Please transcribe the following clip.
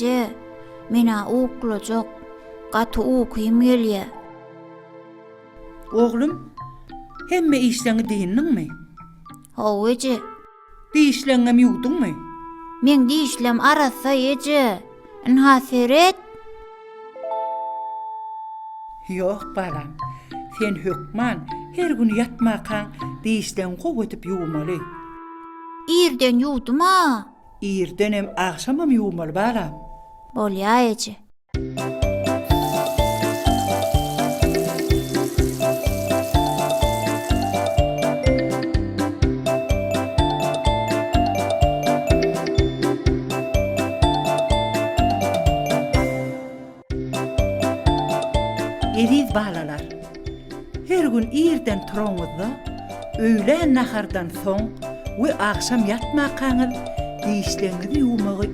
ece, mena uklajak, gaty ukyym gelýär. Oğlum, hemme işleňi diýindiňmi? Haw ece, Dişleňem ýuwdyňmy? men dişlem arasa ece, haseret. Yok balam, sen hökman her gün ýatmakaň dişleň gowatyp ýuwmaly. İrden ýuwduma? Irden hem agşamam ýuwmaly balam. Bolýa ece. Eziz balalar, her gün irden turanyňyzda, öýlän nahardan soň we agşam ýatmakaňyz dişleriňizi ýuwmagy